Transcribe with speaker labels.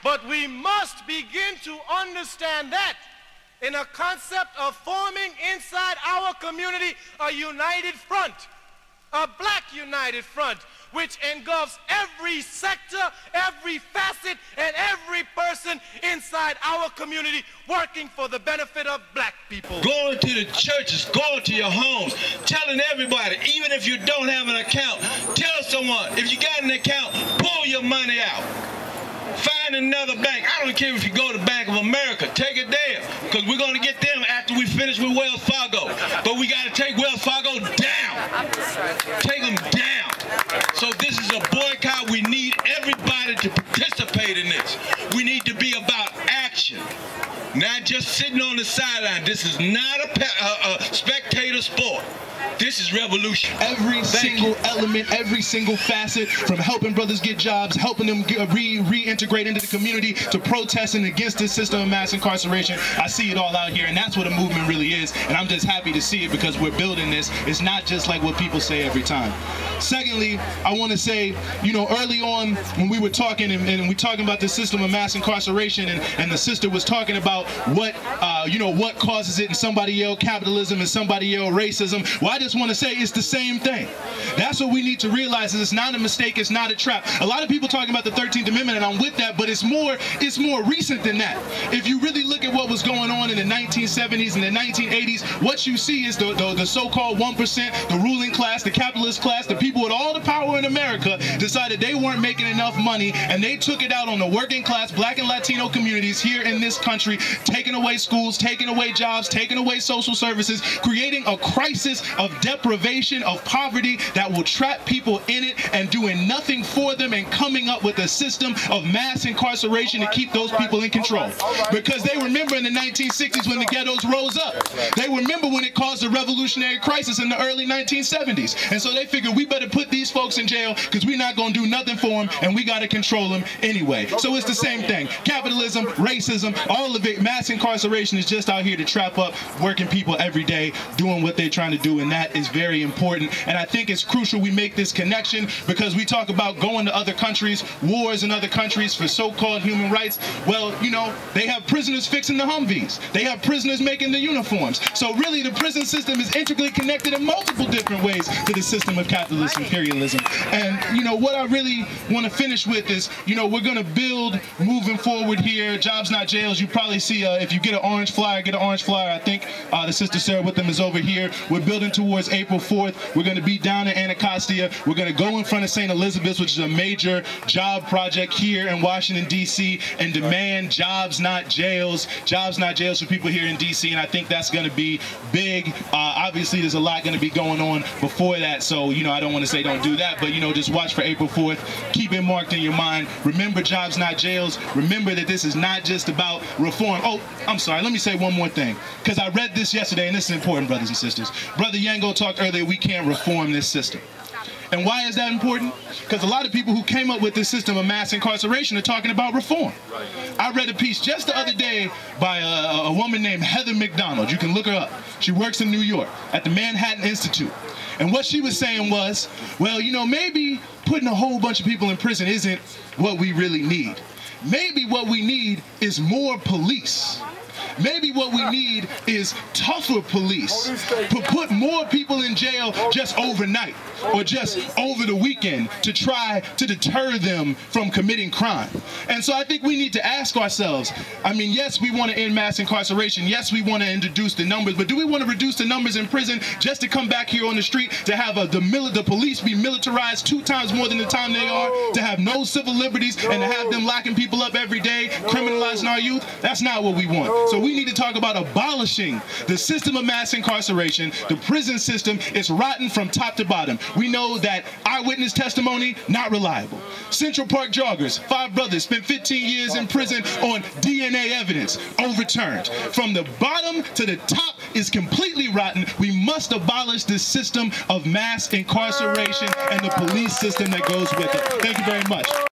Speaker 1: But we must begin to understand that in a concept of forming inside our community a united front, a black united front, which engulfs every sector, every facet, and every person inside our community working for the benefit of black people.
Speaker 2: Going to the churches, going to your homes, telling everybody, even if you don't have an account, tell someone, if you got an account, pull your money out. Find another bank. I don't care if you go to Bank of America. Take it there, because we're going to get them after we finish with Wells Fargo. But we got to take Wells Fargo down. Take them down. So this is a boycott. We need everybody to participate in this. We need to be about action, not just sitting on the sideline. This is not a spectator sport. This is revolution.
Speaker 3: Every single element, every single facet, from helping brothers get jobs, helping them reintegrate into the community, to protesting against this system of mass incarceration. I see it all out here, and that's what a movement really is. And I'm just happy to see it, because we're building this. It's not just like what people say every time. Secondly, I want to say, you know, early on when we were talking and we talking about the system of mass incarceration, and the sister was talking about what, you know, what causes it, and somebody yelled capitalism and somebody yelled racism. Well, I just want to say it's the same thing. That's what we need to realize, is it's not a mistake, it's not a trap. A lot of people talking about the 13th Amendment, and I'm with that, but it's more recent than that. If you really look at what was going on in the 1970s and the 1980s, what you see is the so-called 1%, the ruling class, the capitalist class, the people with all the power in America decided they weren't making enough money, and they took it out on the working class, black and Latino communities here in this country, taking away schools, taking away jobs, taking away social services, creating a crisis of deprivation, of poverty that will trap people in it, and doing nothing for them, and coming up with a system of mass incarceration to keep those people in control. Because they remember in the 1960s when the ghettos rose up. They remember when it caused a revolutionary crisis in the early 1970s. And so they figured, we better put these folks in jail, because we're not going to do nothing for them, and we got to control them anyway. So it's the same thing. Capitalism, racism, all of it, mass incarceration is just out here to trap up working people every day doing what they're trying to do, and that is very important. And I think it's crucial we make this connection, because we talk about going to other countries, wars in other countries for so-called human rights. Well, you know, they have prisoners fixing the Humvees. They have prisoners making the uniforms. So really the prison system is intricately connected in multiple different ways to the system of capitalist imperialism. And, you know, what I really want to finish with is, you know, we're going to build moving forward here. Jobs Not Jails. You probably see, if you get an orange flyer, get an orange flyer. I think the sister Sarah with them is over here. We're building towards April 4th. We're going to be down in Anacostia. We're going to go in front of St. Elizabeth's, which is a major job project here in Washington, D.C., and demand jobs, not jails. Jobs, not jails for people here in D.C., and I think that's going to be big. Obviously, there's a lot going to be going on before that, so, you know, I don't want to say don't do that, but, you know, just watch for April 4th. Keep it marked in your mind. Remember jobs, not jails. Remember that this is not just about reform. Oh, I'm sorry. Let me say one more thing, because I read this yesterday, and this is important, brothers and sisters. Brother Yango talked earlier, we can't reform this system. And why is that important? Because a lot of people who came up with this system of mass incarceration are talking about reform. I read a piece just the other day by a woman named Heather McDonald. You can look her up. She works in New York at the Manhattan Institute. And what she was saying was, well, you know, maybe putting a whole bunch of people in prison isn't what we really need. Maybe what we need is more police. Maybe what we need is tougher police. Put more people in jail just overnight or just over the weekend to try to deter them from committing crime. And so I think we need to ask ourselves, I mean, yes, we want to end mass incarceration. Yes, we want to introduce the numbers, but do we want to reduce the numbers in prison just to come back here on the street to have the police be militarized 2 times more than the time they are, to have no civil liberties, and to have them locking people up every day, criminalizing our youth? That's not what we want. So we need to talk about abolishing the system of mass incarceration. The prison system is rotten from top to bottom. We know that eyewitness testimony, not reliable. Central Park joggers, 5 brothers spent 15 years in prison on DNA evidence, overturned. From the bottom to the top is completely rotten. We must abolish this system of mass incarceration and the police system that goes with it. Thank you very much.